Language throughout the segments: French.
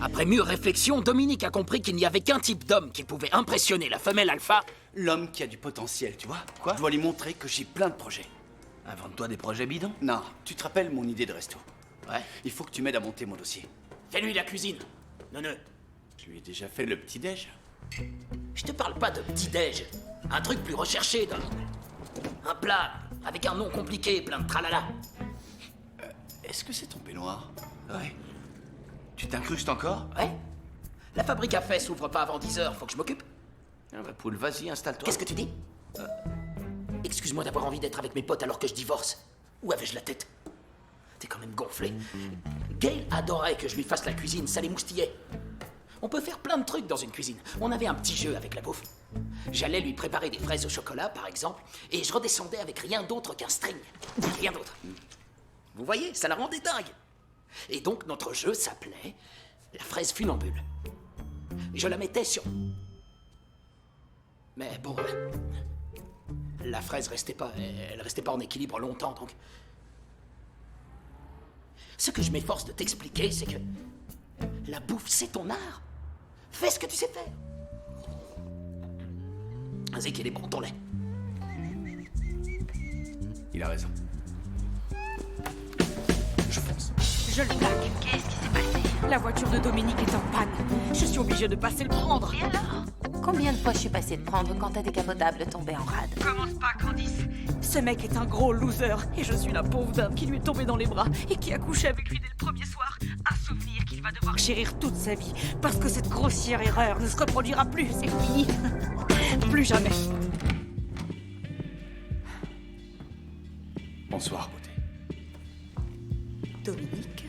Après mûre réflexion, Dominique a compris qu'il n'y avait qu'un type d'homme qui pouvait impressionner la femelle alpha. L'homme qui a du potentiel, tu vois. Quoi? Je dois lui montrer que j'ai plein de projets. Invente-toi des projets bidons. Non, tu te rappelles mon idée de resto? Ouais. Il faut que tu m'aides à monter mon dossier. Fais-lui la cuisine. Non. Je lui ai déjà fait le petit-déj. Je te parle pas de petit-déj. Un truc plus recherché, un plat avec un nom compliqué, plein de tralala. Est-ce que c'est ton peignoir? Ouais. Tu t'incrustes encore? Ouais. La fabrique à fait s'ouvre pas avant 10h, faut que je m'occupe. Ah bah Poule, vas-y, installe-toi. Qu'est-ce que tu dis? Excuse-moi d'avoir envie d'être avec mes potes alors que je divorce. Où avais-je la tête? T'es quand même gonflé. Gail adorait que je lui fasse la cuisine, ça l'émoustillait. On peut faire plein de trucs dans une cuisine. On avait un petit jeu avec la bouffe. J'allais lui préparer des fraises au chocolat, par exemple, et je redescendais avec rien d'autre qu'un string. Rien d'autre. Vous voyez, ça la rendait dingue. Et donc notre jeu s'appelait la fraise funambule. Je la mettais sur... Mais bon... la fraise restait pas... Elle restait pas en équilibre longtemps, donc... Ce que je m'efforce de t'expliquer, c'est que... la bouffe, c'est ton art. Fais ce que tu sais faire. Vas-y, qu'il est bon, ton lait. Il a raison. Je fonce. Je le plaque. Qu'est-ce qui s'est passé? La voiture de Dominique est en panne. Je suis obligée de passer le prendre. Et alors? Combien de fois je suis passée de prendre quand ta décapotable tombait en rade? Commence pas, Candice. Ce mec est un gros loser. Et je suis la pauvre dame qui lui est tombée dans les bras et qui a couché avec lui dès le premier soir. Un souvenir qu'il va devoir chérir toute sa vie. Parce que cette grossière erreur ne se reproduira plus. C'est fini. Plus jamais. Bonsoir, beauté. Dominique?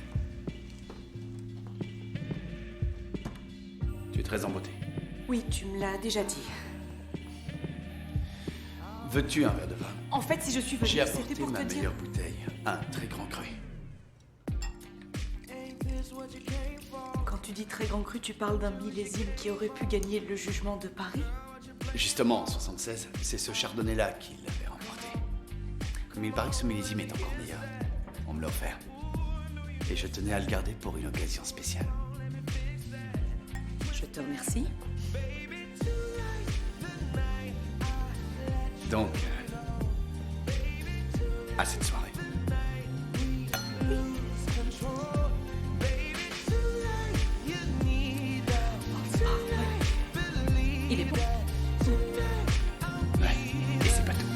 Tu es très en beauté. Oui, tu me l'as déjà dit. Veux-tu un verre de vin? En fait, si je suis venue, J'ai c'était apporté pour ma te dire... meilleure bouteille. Un très grand cru. Quand tu dis très grand cru, tu parles d'un millésime qui aurait pu gagner le jugement de Paris? Justement, en 76, c'est ce chardonnay-là qui l'avait remporté. Comme il paraît que ce millésime est encore meilleur, on me l'a offert. Et je tenais à le garder pour une occasion spéciale. Je te remercie. Donc, à cette soirée. Il est bon. Ouais, et c'est pas tout.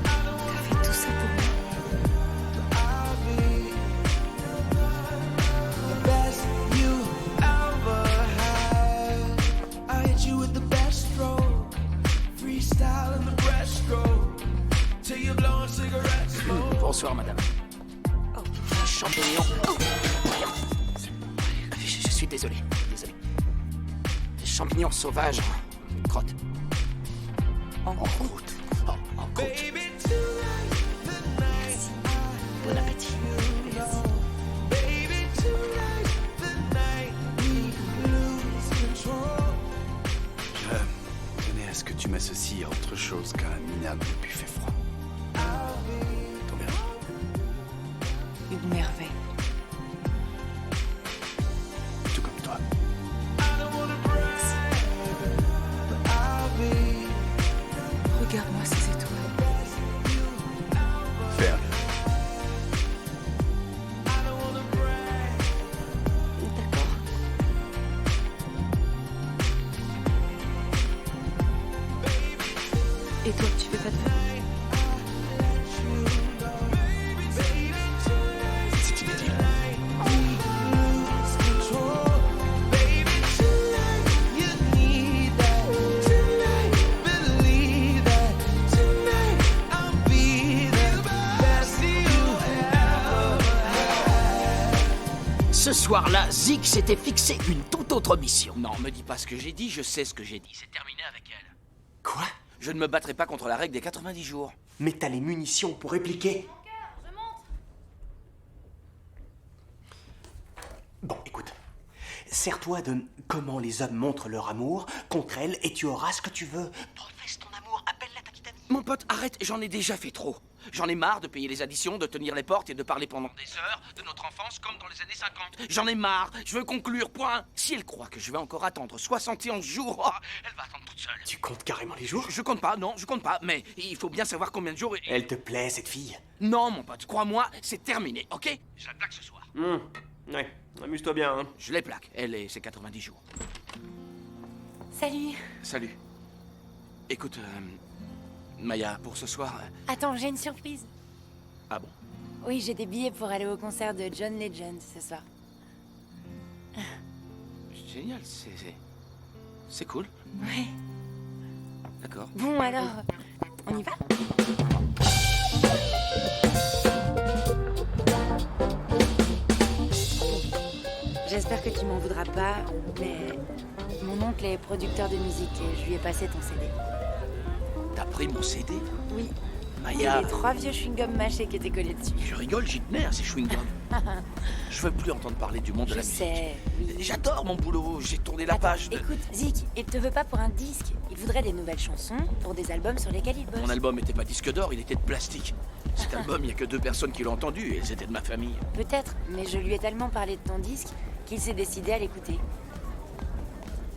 T'as fait tout ça pour moi. Bonsoir, madame. Oh. Champignon. Je suis désolé. Des champignons sauvages en crotte. En croûte. Oh, en croûte. Merci. Bon appétit. Je tenais à ce que tu m'associes à autre chose qu'à un minable buffet froid. Ton verre. Une merveille. Tout comme toi. Regarde-moi ces étoiles. Ferme. D'accord. Et toi, tu fais pas de feu? C'est inutile. Ce soir-là, Zig s'était fixé une toute autre mission. Non, me dis pas ce que j'ai dit, je sais ce que j'ai dit. C'est terminé avec elle. Quoi? Je ne me battrai pas contre la règle des 90 jours. Mais t'as les munitions pour répliquer. Bon, écoute. Sers-toi de comment les hommes montrent leur amour contre elle et tu auras ce que tu veux. Professe ton amour, appelle-la ta petite amie. Mon pote, arrête, j'en ai déjà fait trop. J'en ai marre de payer les additions, de tenir les portes et de parler pendant des heures de notre enfance comme dans les années 50. J'en ai marre, je veux conclure, point. Si elle croit que je vais encore attendre 71 jours, oh, elle va attendre toute seule. Tu comptes carrément les jours? Je compte pas, non, je compte pas, mais il faut bien savoir combien de jours et... Elle te plaît, cette fille? Non, mon pote, crois-moi, c'est terminé, ok? Je la plaque ce soir. Ouais, amuse-toi bien, hein. Je les plaque, elle et ses 90 jours. Salut. Salut. Écoute, Maya, pour ce soir... Attends, j'ai une surprise. Ah bon? Oui, j'ai des billets pour aller au concert de John Legend ce soir. Génial, c'est cool. Ouais. D'accord. Bon, alors, on y va? J'espère que tu m'en voudras pas, mais mon oncle est producteur de musique et je lui ai passé ton CD. T'as pris mon CD? Oui. Maya, Et les 3 vieux chewing-gums mâchés qui étaient collés dessus. je rigole, j'y tenais à ces chewing-gums. Je veux plus entendre parler du monde de Je la musique. sais, oui. J'adore mon boulot, j'ai tourné la Attends, page de... écoute, Zik, il te veut pas pour un disque. Il voudrait des nouvelles chansons pour des albums sur lesquels il bosse. Mon album était pas disque d'or, il était de plastique. Cet album, il y a que 2 personnes qui l'ont entendu et elles étaient de ma famille. Peut-être, mais je lui ai tellement parlé de ton disque qu'il s'est décidé à l'écouter.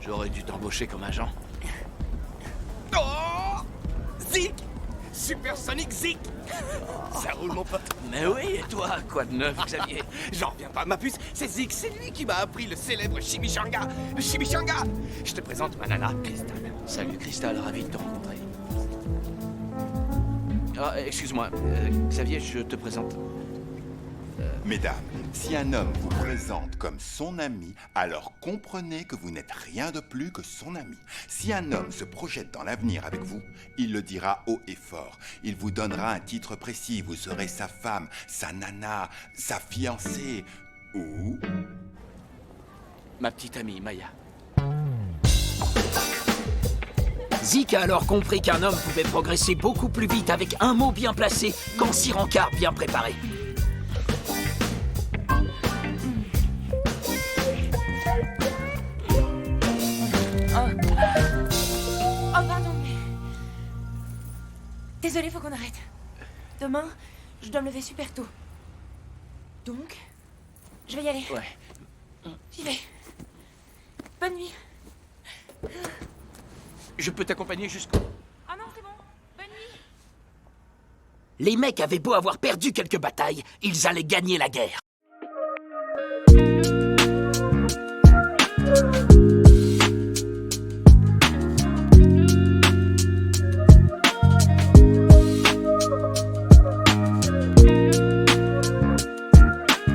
J'aurais dû t'embaucher comme agent. Oh! Zik! Supersonic Zik! Ça roule, mon pote. Mais oui, et toi, quoi de neuf, Xavier? J'en reviens pas, ma puce. C'est Zik, c'est lui qui m'a appris le célèbre chimichanga. Le chimichanga. Je te présente ma nana, Crystal. Salut Crystal, ravi de te rencontrer. Ah, excuse-moi, Xavier, je te présente. Mesdames, si un homme vous présente comme son ami, alors comprenez que vous n'êtes rien de plus que son ami. Si un homme se projette dans l'avenir avec vous, il le dira haut et fort. Il vous donnera un titre précis, vous serez sa femme, sa nana, sa fiancée, ou... Ma petite amie, Maya. Zik a alors compris qu'un homme pouvait progresser beaucoup plus vite avec un mot bien placé qu'en 6 rencarts bien préparés. Oh, pardon, mais... Désolée, faut qu'on arrête. Demain, je dois me lever super tôt. Donc, je vais y aller. Ouais. J'y vais. Bonne nuit. Je peux t'accompagner jusqu'au... Oh non, c'est bon. Bonne nuit. Les mecs avaient beau avoir perdu quelques batailles, ils allaient gagner la guerre.